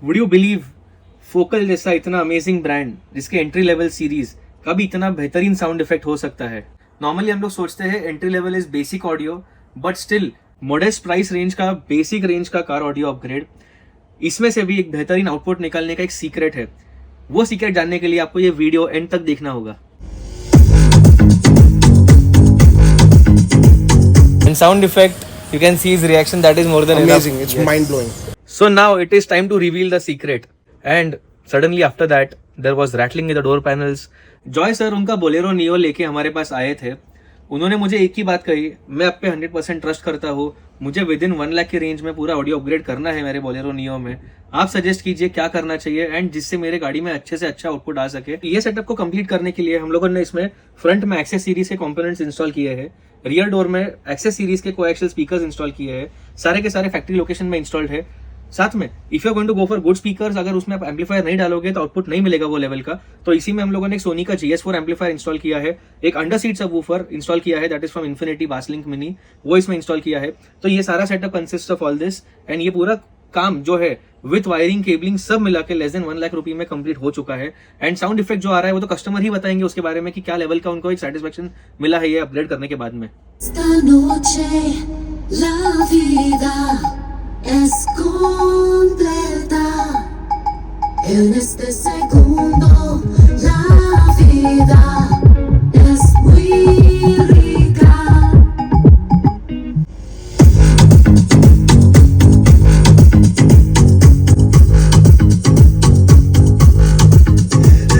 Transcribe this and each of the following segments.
Would you believe focal जैसा इतना amazing brand जिसके एंट्री लेवल सीरीज का भी इतना बेहतरीन साउंड इफेक्ट हो सकता है। नॉर्मली हम लोग सोचते हैं entry level is basic audio, but still modest price range का बेसिक रेंज का कार ऑडियो अपग्रेड, इसमें से भी एक बेहतरीन आउटपुट निकालने का एक सीक्रेट है। वो सीक्रेट जानने के लिए आपको ये वीडियो एंड तक देखना होगा। In sound effect, you can see his reaction. That is more than amazing. enough. It's Yes. mind blowing. So now it is time to reveal the secret. And suddenly after that, there was rattling in the door panels. Joy sir उनका Bolero neo लेके हमारे पास आए थे। उन्होंने मुझे एक ही बात कही, मैं आप पे 100% ट्रस्ट करता हूँ, मुझे विद इन 1 लाख की रेंज में पूरा ऑडियो अपग्रेड करना है मेरे बोलेरो नियो में। आप सजेस्ट कीजिए क्या करना चाहिए एंड जिससे मेरे गाड़ी में अच्छे से अच्छा आउटपुट आ सके। ये सेटअप को कंप्लीट करने के लिए हम लोगों ने इसमें फ्रंट में एक्सेस सीरीज के कंपोनेंट्स इंस्टॉल किए हैं, रियर डोर में एक्सेस सीरीज के कोएक्सियल स्पीकर्स इंस्टॉल किए हैं, सारे के सारे फैक्ट्री लोकेशन में इंस्टॉल्ड है। साथ में if you are going to go for good speakers, अगर उसमें आप एम्पलीफायर नहीं डालोगे तो आउटपुट नहीं मिलेगा वो लेवल का। तो इसी में हम लोगों ने एक सोनी का GS4 एम्पलीफायर इंस्टॉल किया है, एक अंडर सीट सबवूफर इंस्टॉल किया है, that is from Infinity Basslink mini, वो इसमें इंस्टॉल किया है। तो ये सारा setup consist of all this and ये पूरा काम जो है विथ वायरिंग केबलिंग सब मिला के लेस देन 1 लाख रुपए में कंप्लीट हो चुका है। एंड साउंड इफेक्ट जो आ रहा है वो तो कस्टमर ही बताएंगे उसके बारे में कि क्या लेवल का उनको एक सेटिस्फेक्शन मिला है ये अपग्रेड करने के बाद में। Es completa en este segundo. La vida es muy rica.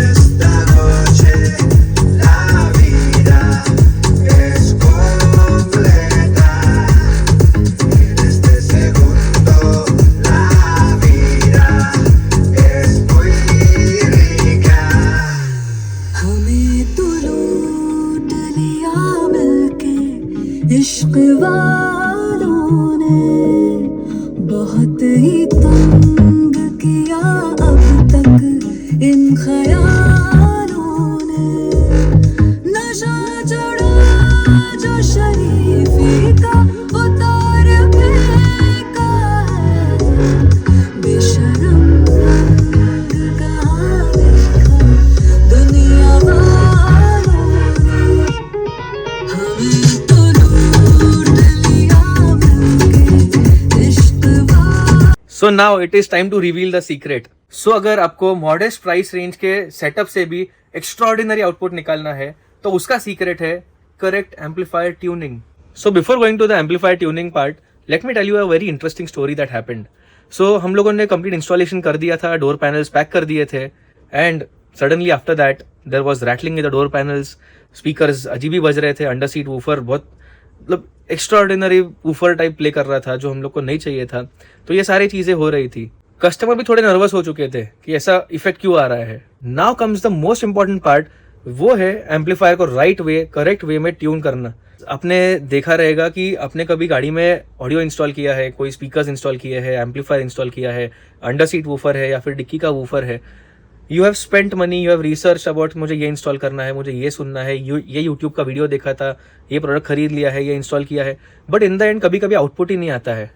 Esta noche la vida es completa. En este segundo la vida es muy rica. हमें तो लूट लिया मिलके इश्क वालों ने, बहुत ही तंग किया अब तक इन ख्यालों ने। नशा चढ़ा जो शरीफी का उतार फेंका है, बेशरम रंग कहाँ देखा दुनिया वालों ने। हमें तो लूट लिया मिलके इश्क वालों। So now it is time to reveal the secret. So अगर आपको मॉडेस्ट प्राइस रेंज के सेटअप से भी एक्स्ट्राऑर्डिनरी आउटपुट निकालना है तो उसका सीक्रेट है correct amplifier tuning. So before going to the amplifier tuning part, let me tell you a very interesting story that happened. So हम लोगों ने कंप्लीट इंस्टॉलेशन कर दिया था, डोर पैनल्स पैक कर दिए थे and suddenly after that there was rattling in the door panels, speakers अजीब ही बज रहे थे, अंडर सीट वूफर बहुत मतलब एक्स्ट्राऑर्डिनरी वूफर टाइप प्ले कर रहा था जो हम लोग को नहीं चाहिए था। तो ये सारी चीजें हो रही थी, कस्टमर भी थोड़े नर्वस हो चुके थे कि ऐसा इफेक्ट क्यों आ रहा है। Now comes the most important part, वो है एम्पलीफायर को राइट वे करेक्ट वे में ट्यून करना। आपने देखा रहेगा कि आपने कभी गाड़ी में ऑडियो इंस्टॉल किया है, कोई स्पीकर्स इंस्टॉल किए हैं, एम्पलीफायर इंस्टॉल किया है, अंडर सीट वूफर है या फिर डिक्की का वूफर है, you have spent money, you have research about मुझे ये इंस्टॉल करना है, मुझे ये सुनना है, ये यूट्यूब का वीडियो देखा था, ये प्रोडक्ट खरीद लिया है, ये इंस्टॉल किया है, बट इन द एंड कभी कभी आउटपुट ही नहीं आता है।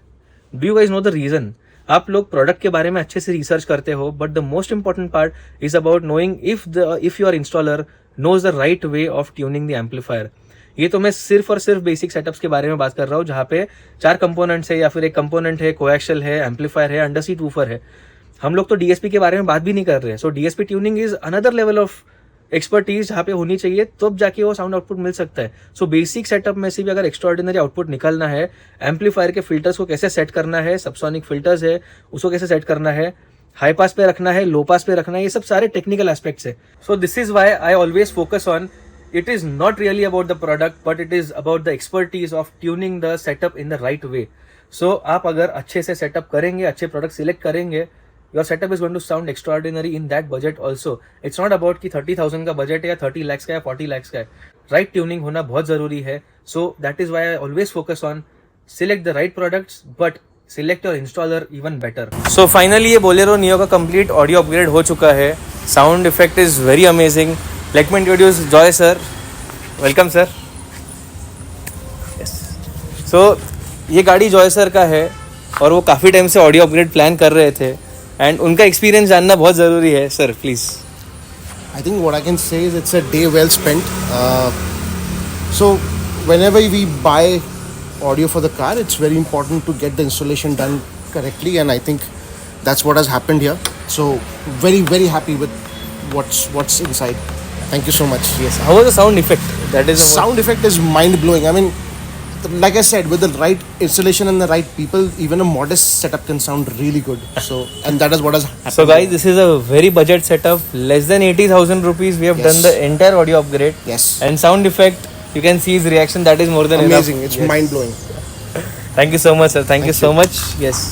Do you guys know the reason? आप लोग प्रोडक्ट के बारे में अच्छे से रिसर्च करते हो, but the most important part is about knowing if your installer knows the right way of tuning the amplifier. ये तो मैं सिर्फ और सिर्फ बेसिक सेटअप्स के बारे में बात कर रहा हूँ जहाँ पे 4 कंपोनेंट्स है या फिर एक कंपोनेंट है, कोएक्सियल है, एम्पलीफायर है, अंडर सीट वूफर है। हम लोग तो डीएसपी के बारे में बात भी नहीं कर रहे। So DSP tuning is another level of expertise जहाँ पे होनी चाहिए, तब जाके वो साउंड आउटपुट मिल सकता है। सो बेसिक सेटअप में से भी अगर एक्स्ट्राऑर्डिनरी आउटपुट निकालना है, एम्पलीफायर के फिल्टर्स को कैसे सेट करना है, सबसोनिक फिल्टर्स है उसको कैसे सेट करना है, हाई पास पे रखना है, लो पास पे रखना है, ये सब सारे टेक्निकल एस्पेक्ट्स है। So this is why I always focus on it is not really about the product, but it is about the expertise of tuning the setup in the right way. So आप अगर अच्छे से setup करेंगे, अच्छे product select करेंगे, your setup is going to sound extraordinary in that budget also. It's not about कि 30,000 का budget है या 30 lakhs का या 40 lakhs का है। राइट ट्यूनिंग होना बहुत जरूरी है। So that is why I always focus on select the right products, but select your installer even better. So finally ये बोलेरो नियो का complete audio upgrade हो चुका है। Sound effect is very amazing. Let me introduce Joy sir. Welcome sir. Yes. So ये गाड़ी Joy sir का है और वो काफ़ी टाइम से ऑडियो अपग्रेड प्लान कर रहे थे। एंड उनका एक्सपीरियंस जानना बहुत ज़रूरी है sir please. I think what I can say is it's a day well spent. So whenever we buy audio for the car, it's very important to get the installation done correctly, and I think that's what has happened here. So very very happy with what's inside. Thank you so much. Yes. How was the sound effect? That is the Sound effect is mind blowing. I mean, like I said, with the right installation and the right people, even a modest setup can sound really good. So, and that is what has happened. So guys, this is a very budget setup, less than 80,000 rupees. We have Yes. done the entire audio upgrade. Yes. And sound effect, you can see his reaction. That is more than Amazing. enough. It's Yes. mind blowing. Thank you so much, sir. Thank you so much. Yes.